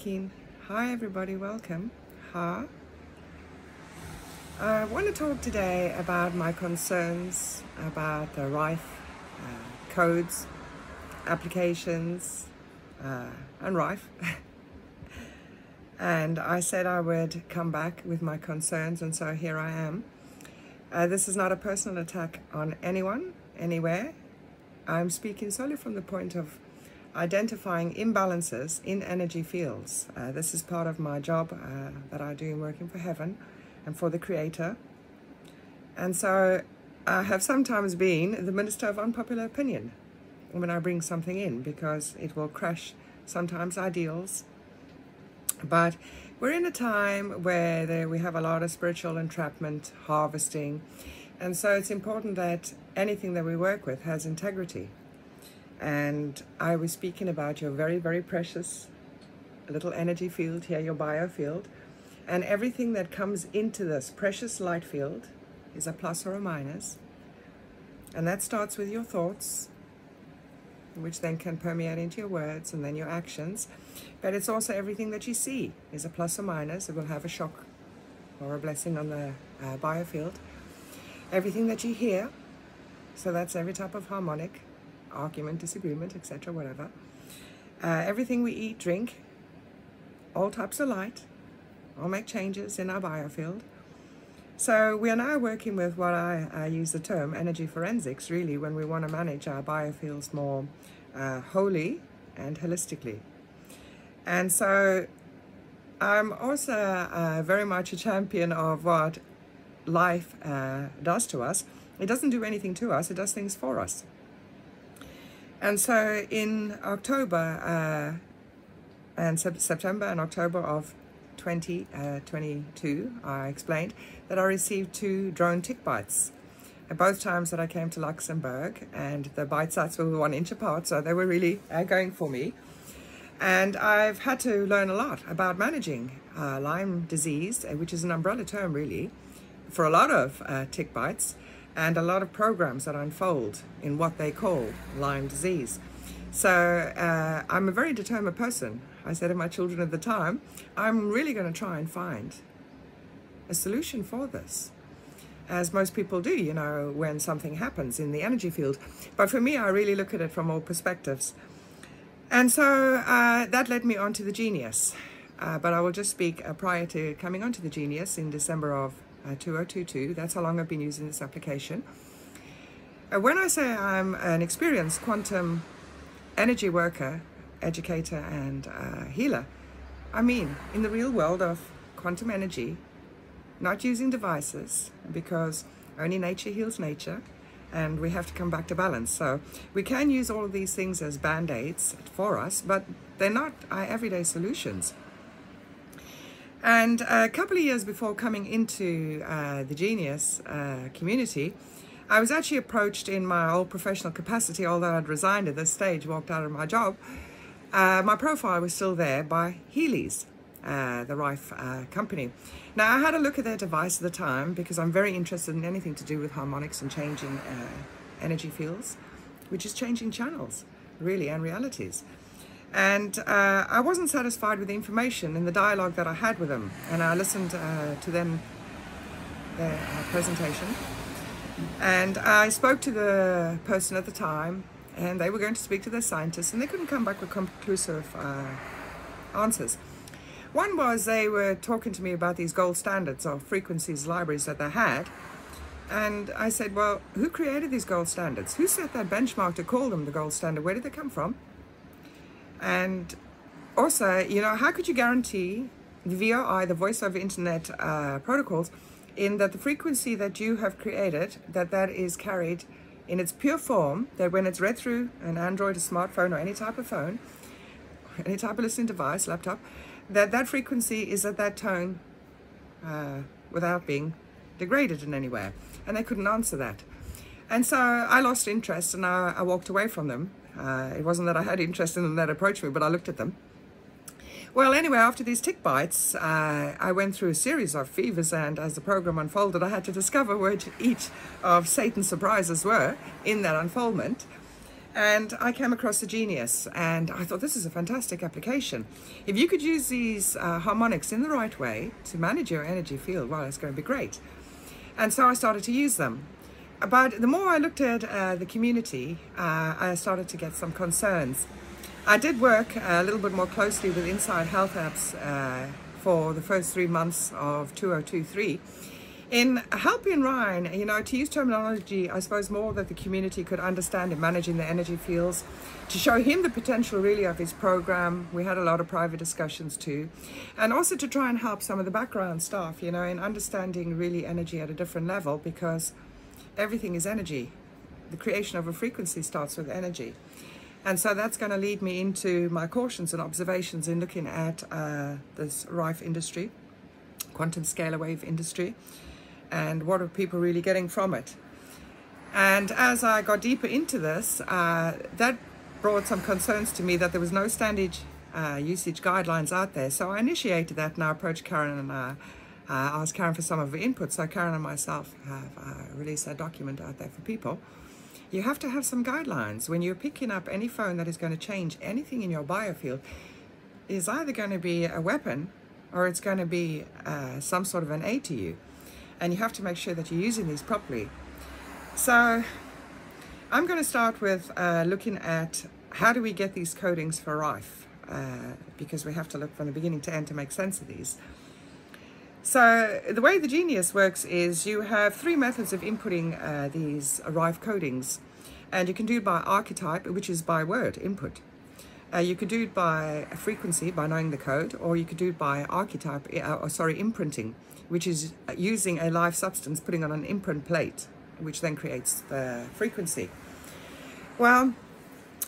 Hi everybody, welcome. Hi. I want to talk today about my concerns about the RIFE codes, applications, and RIFE. And I said I would come back with my concerns, and so here I am. This is not a personal attack on anyone, anywhere. I'm speaking solely from the point of identifying imbalances in energy fields. This is part of my job that I do in working for heaven and for the Creator. And so I have sometimes been the minister of unpopular opinion when I bring something in, because it will crash sometimes ideals. But we're in a time where we have a lot of spiritual entrapment, harvesting, and so it's important that anything that we work with has integrity. And I was speaking about your very, very precious little energy field here, your biofield. And everything that comes into this precious light field is a plus or a minus. And that starts with your thoughts, which then can permeate into your words and then your actions. But it's also everything that you see is a plus or minus. It will have a shock or a blessing on the biofield. Everything that you hear, so that's every type of harmonic, argument, disagreement, etc., whatever. Everything we eat, drink, all types of light, all make changes in our biofield. So we are now working with what I use the term energy forensics, really, when we want to manage our biofields more wholly and holistically. And so I'm also very much a champion of what life does to us. It doesn't do anything to us, it does things for us. And so in October and September and October of 2022, I explained that I received 2 drone tick bites. At both times that I came to Luxembourg, and the bite sites were 1 inch apart, so they were really going for me. And I've had to learn a lot about managing Lyme disease, which is an umbrella term really, for a lot of tick bites, and a lot of programs that unfold in what they call Lyme disease. So I'm a very determined person. I said to my children at the time, I'm really going to try and find a solution for this, as most people do, you know, when something happens in the energy field. But for me, I really look at it from all perspectives. And so that led me on to the Genius. But I will just speak prior to coming onto the Genius in December of 2022. That's how long I've been using this application. When I say I'm an experienced quantum energy worker, educator, and healer, I mean in the real world of quantum energy, not using devices, because only nature heals nature, and we have to come back to balance. So we can use all of these things as band-aids for us, but they're not our everyday solutions. And a couple of years before coming into the Genius community, I was actually approached in my old professional capacity, although I'd resigned at this stage, walked out of my job. My profile was still there by Healy's, the RIFE company. Now, I had a look at their device at the time because I'm very interested in anything to do with harmonics and changing energy fields, which is changing channels, really, and realities. And I wasn't satisfied with the information in the dialogue that I had with them. And I listened to them, their presentation. And I spoke to the person at the time, and they were going to speak to their scientists, and they couldn't come back with conclusive answers. One was they were talking to me about these gold standards or frequencies libraries that they had. And I said, well, who created these gold standards? Who set that benchmark to call them the gold standard? Where did they come from? And also, you know, how could you guarantee the VOI, the voice over internet protocols, in that the frequency that you have created, that is carried in its pure form, that when it's read through an Android, a smartphone, or any type of phone, any type of listening device, laptop, that frequency is at that tone without being degraded in any way? And they couldn't answer that. And so I lost interest, and I walked away from them. It wasn't that I had interest in them that approached me, but I looked at them. Well, anyway, after these tick bites, I went through a series of fevers, and as the program unfolded, I had to discover what each of Satan's surprises were in that unfoldment. And I came across the Genius, and I thought this is a fantastic application. If you could use these harmonics in the right way to manage your energy field, well, it's going to be great. And so I started to use them. But the more I looked at the community, I started to get some concerns. I did work a little bit more closely with Inside Health Apps for the first 3 months of 2023. In helping Ryan, to use terminology, I suppose, more that the community could understand in managing the energy fields, to show him the potential really of his program. We had a lot of private discussions too, and also to try and help some of the background staff, in understanding really energy at a different level, because everything is energy. The creation of a frequency starts with energy. And so that's going to lead me into my cautions and observations in looking at this RIFE industry, quantum scalar wave industry, and what are people really getting from it. And as I got deeper into this, that brought some concerns to me that there was no standard usage guidelines out there. So I initiated that, and I approached Karen, and I asked Karen for some of her input. So Karen and myself have released that document out there for people. You have to have some guidelines. When you're picking up any phone that is going to change anything in your biofield, it's either going to be a weapon or it's going to be some sort of an aid to you. And you have to make sure that you're using these properly. So I'm going to start with looking at how do we get these codings for RIFE, because we have to look from the beginning to end to make sense of these. So the way the Genius works is you have 3 methods of inputting these RIFE codings, and you can do it by archetype, which is by word input. You could do it by frequency, by knowing the code, or you could do it by archetype, imprinting, which is using a live substance, putting on an imprint plate, which then creates the frequency. Well,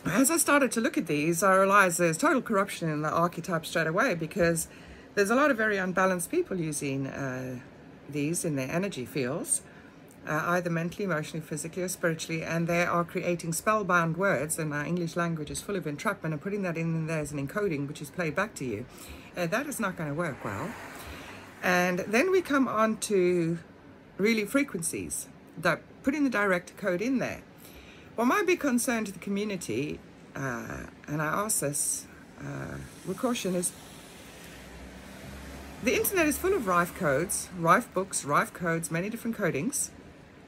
as I started to look at these, I realized there's total corruption in the archetype straight away, because there's a lot of very unbalanced people using these in their energy fields, either mentally, emotionally, physically, or spiritually, and they are creating spellbound words, and our English language is full of entrapment, and putting that in there as an encoding, which is played back to you. That is not going to work well. And then we come on to really frequencies, that putting the direct code in there. Well, my big concern to the community, and I ask this with caution, is the internet is full of RIFE codes, RIFE books, RIFE codes, many different codings.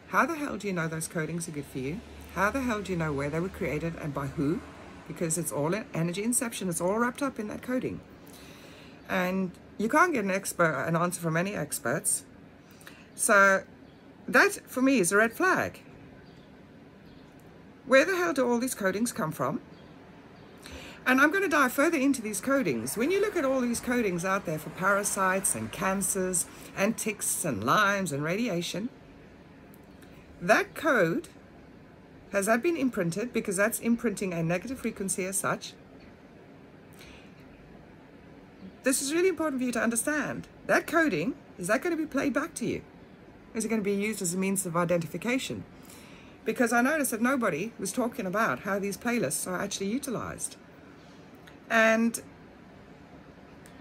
How the hell do you know those codings are good for you? How the hell do you know where they were created and by who? Because it's all energy inception, it's all wrapped up in that coding. And you can't get an answer from any experts. So that, for me, is a red flag. Where the hell do all these codings come from? And I'm going to dive further into these codings. When you look at all these codings out there for parasites and cancers and ticks and Lymes and radiation, that code, has that been imprinted? Because that's imprinting a negative frequency as such. This is really important for you to understand. That coding, is that going to be played back to you? Is it going to be used as a means of identification? Because I noticed that nobody was talking about how these playlists are actually utilized. And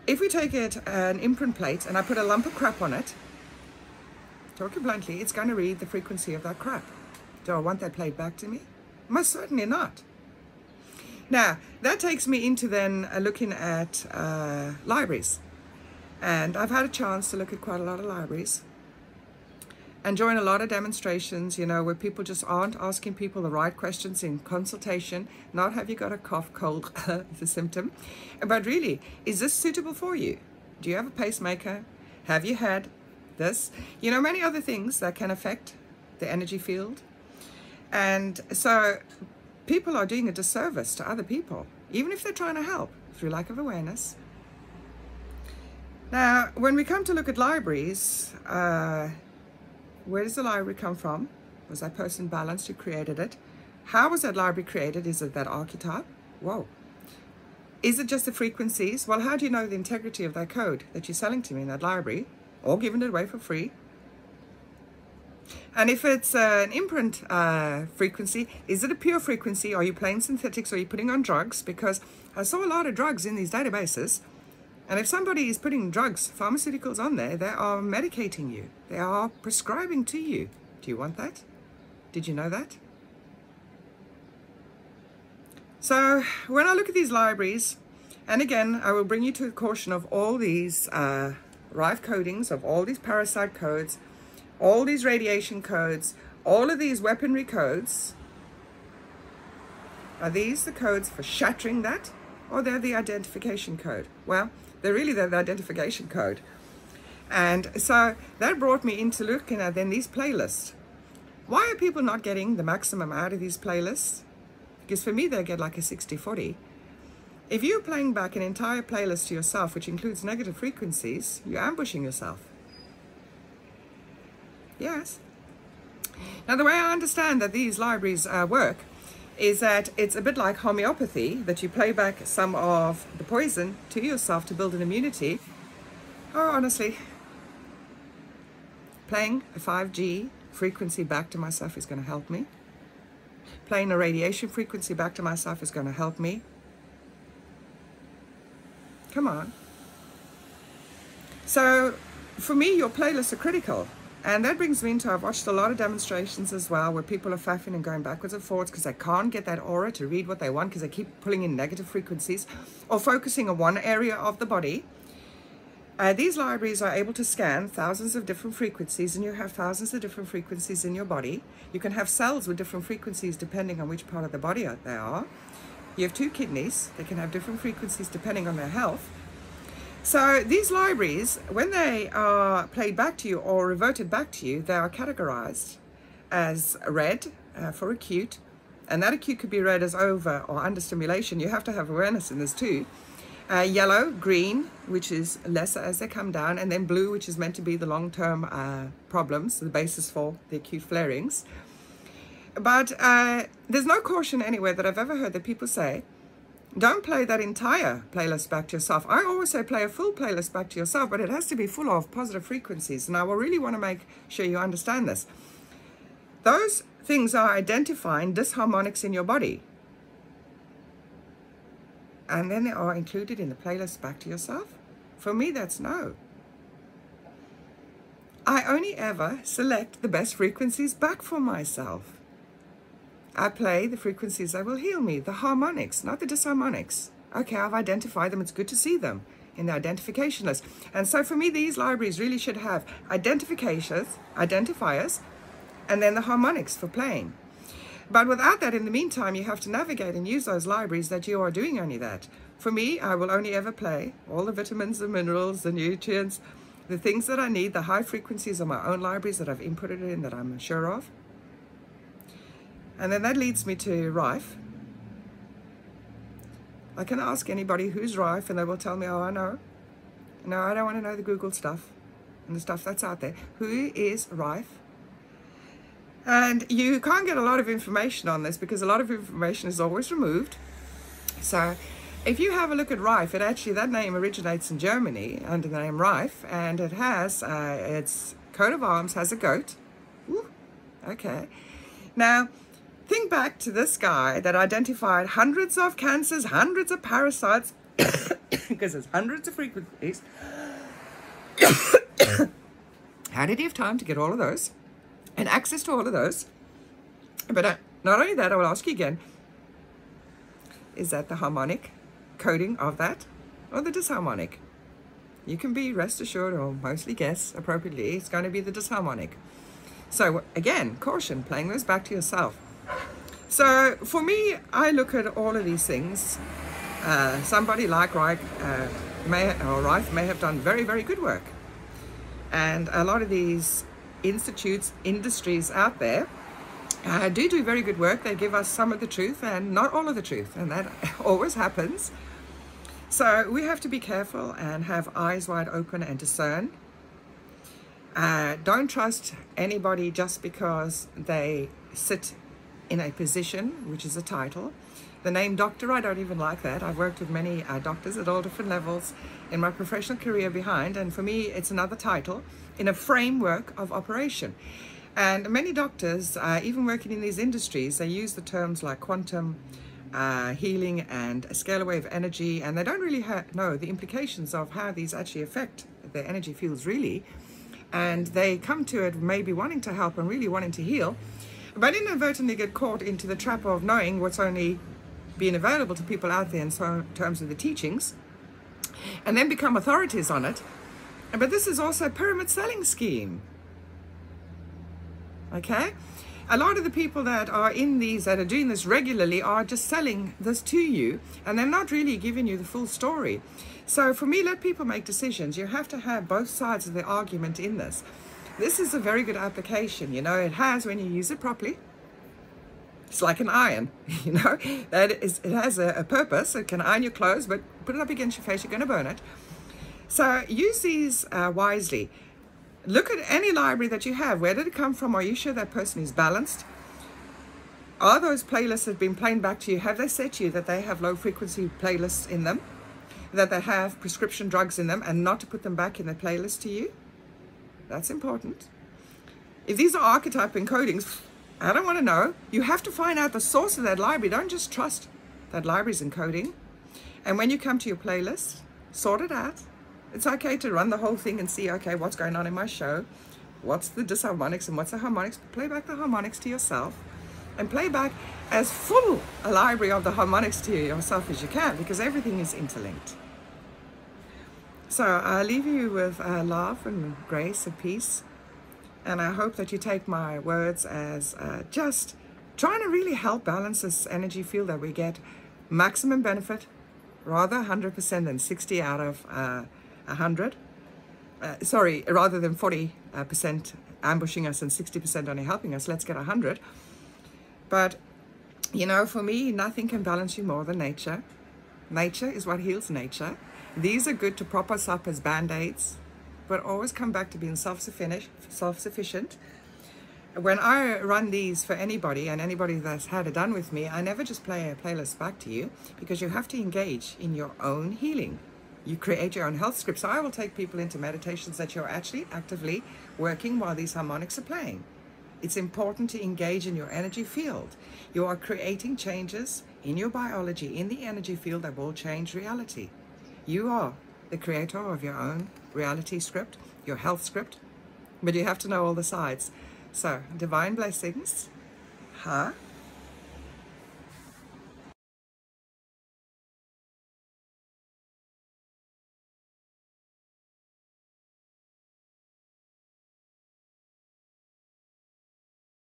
if we take an imprint plate and I put a lump of crap on it, talking bluntly, it's going to read the frequency of that crap. Do I want that played back to me? Most certainly not. Now, that takes me into then looking at libraries. And I've had a chance to look at quite a lot of libraries and join a lot of demonstrations, where people just aren't asking people the right questions in consultation. Not have you got a cough, cold, the symptom, but really, is this suitable for you? Do you have a pacemaker? Have you had this? Many other things that can affect the energy field. And so people are doing a disservice to other people, even if they're trying to help, through lack of awareness. Now, when we come to look at libraries, where does the library come from? Was that person balanced who created it? How was that library created? Is it that archetype? Whoa. Is it just the frequencies? Well, how do you know the integrity of that code that you're selling to me in that library, or giving it away for free? And if it's an imprint frequency, is it a pure frequency? Are you playing synthetics? Or are you putting on drugs? Because I saw a lot of drugs in these databases. And if somebody is putting drugs, pharmaceuticals on there, they are medicating you. They are prescribing to you. Do you want that? Did you know that? So when I look at these libraries, and again, I will bring you to the caution of all these RIFE codings, of all these parasite codes, all these radiation codes, all of these weaponry codes. Are these the codes for shattering that, or they're the identification code? Well, they're the identification code. And so that brought me into looking at then these playlists. Why are people not getting the maximum out of these playlists? Because for me, they get like a 60-40. If you're playing back an entire playlist to yourself, which includes negative frequencies, you're ambushing yourself. Yes. Now, the way I understand that these libraries work is that it's a bit like homeopathy, that you play back some of the poison to yourself to build an immunity. Oh, honestly, playing a 5G frequency back to myself is going to help me. Playing a radiation frequency back to myself is going to help me. Come on. So for me, your playlists are critical. And that brings me into, I've watched a lot of demonstrations as well where people are faffing and going backwards and forwards because they can't get that aura to read what they want because they keep pulling in negative frequencies or focusing on one area of the body. These libraries are able to scan thousands of different frequencies, and you have thousands of different frequencies in your body. You can have cells with different frequencies depending on which part of the body they are. You have 2 kidneys. They can have different frequencies depending on their health. So these libraries, when they are played back to you or reverted back to you, they are categorized as red for acute, and that acute could be read as over or under stimulation. You have to have awareness in this too. Yellow, green, which is lesser as they come down, and then blue, which is meant to be the long-term problems, the basis for the acute flarings. But there's no caution anywhere that I've ever heard that people say, don't play that entire playlist back to yourself. I always say play a full playlist back to yourself, but it has to be full of positive frequencies. And I will really want to make sure you understand this. Those things are identifying disharmonics in your body. And then they are included in the playlist back to yourself? For me, that's no. I only ever select the best frequencies back for myself. I play the frequencies that will heal me, the harmonics, not the disharmonics. Okay, I've identified them. It's good to see them in the identification list. And so for me, these libraries really should have identifiers, and then the harmonics for playing. But without that, in the meantime, you have to navigate and use those libraries that you are doing only that. For me, I will only ever play all the vitamins, the minerals, the nutrients, the things that I need, the high frequencies of my own libraries that I've inputted in that I'm sure of. And then that leads me to RIFE. I can ask anybody who's RIFE and they will tell me, oh, I know. No, I don't want to know the Google stuff and the stuff that's out there. Who is RIFE? And you can't get a lot of information on this because a lot of information is always removed. So if you have a look at RIFE, that name originates in Germany under the name RIFE, and it has, its coat of arms has a goat. Ooh, okay. Now, think back to this guy that identified hundreds of cancers, hundreds of parasites, because there's hundreds of frequencies. How did he have time to get all of those and access to all of those? But not only that, I will ask you again, is that the harmonic coding of that or the disharmonic? You can be rest assured or mostly guess appropriately, it's going to be the disharmonic. So again, caution, playing those back to yourself. So for me, I look at all of these things. Somebody like RIFE may have done very, very good work. And a lot of these institutes, industries out there do very good work. They give us some of the truth and not all of the truth. And that always happens. So we have to be careful and have eyes wide open and discern. Don't trust anybody just because they sit in a position, which is a title. The name doctor, I don't even like that. I've worked with many doctors at all different levels in my professional career behind, and for me, it's another title in a framework of operation. And many doctors, even working in these industries, they use the terms like quantum healing and a scalar wave energy, and they don't really know the implications of how these actually affect their energy fields really. And they come to it maybe wanting to help and really wanting to heal, but inadvertently get caught into the trap of knowing what's only being available to people out there in terms of the teachings, and then become authorities on it. But this is also a pyramid selling scheme. Okay? A lot of the people that are in these, that are doing this regularly, are just selling this to you, and they're not really giving you the full story. So for me, let people make decisions. You have to have both sides of the argument in this. This is a very good application. You know, it has, when you use it properly, it's like an iron, you know, it has a purpose. It can iron your clothes, but put it up against your face, you're going to burn it. So use these wisely. Look at any library that you have. Where did it come from? Are you sure that person is balanced? Are those playlists that have been playing back to you, have they said to you that they have low frequency playlists in them, that they have prescription drugs in them, and not to put them back in the playlist to you? That's important. If these are archetype encodings, I don't want to know. You have to find out the source of that library. Don't just trust that library's encoding. And when you come to your playlist, sort it out. It's okay to run the whole thing and see, okay, what's going on in my show? What's the disharmonics and what's the harmonics? Play back the harmonics to yourself, and play back as full a library of the harmonics to yourself as you can, because everything is interlinked. So I leave you with love and grace and peace. And I hope that you take my words as just trying to really help balance this energy field, that we get maximum benefit, rather 100% than 60 out of 100. Sorry, rather than 40% ambushing us and 60% only helping us. Let's get 100. But, you know, for me, nothing can balance you more than nature. Nature is what heals nature. These are good to prop us up as band-aids, but always come back to being self-sufficient. When I run these for anybody, and anybody that's had it done with me, I never just play a playlist back to you, because you have to engage in your own healing. You create your own health script. So I will take people into meditations that you're actually actively working while these harmonics are playing. It's important to engage in your energy field. You are creating changes in your biology, in the energy field, that will change reality. You are the creator of your own reality script, your health script, but you have to know all the sides. So, divine blessings.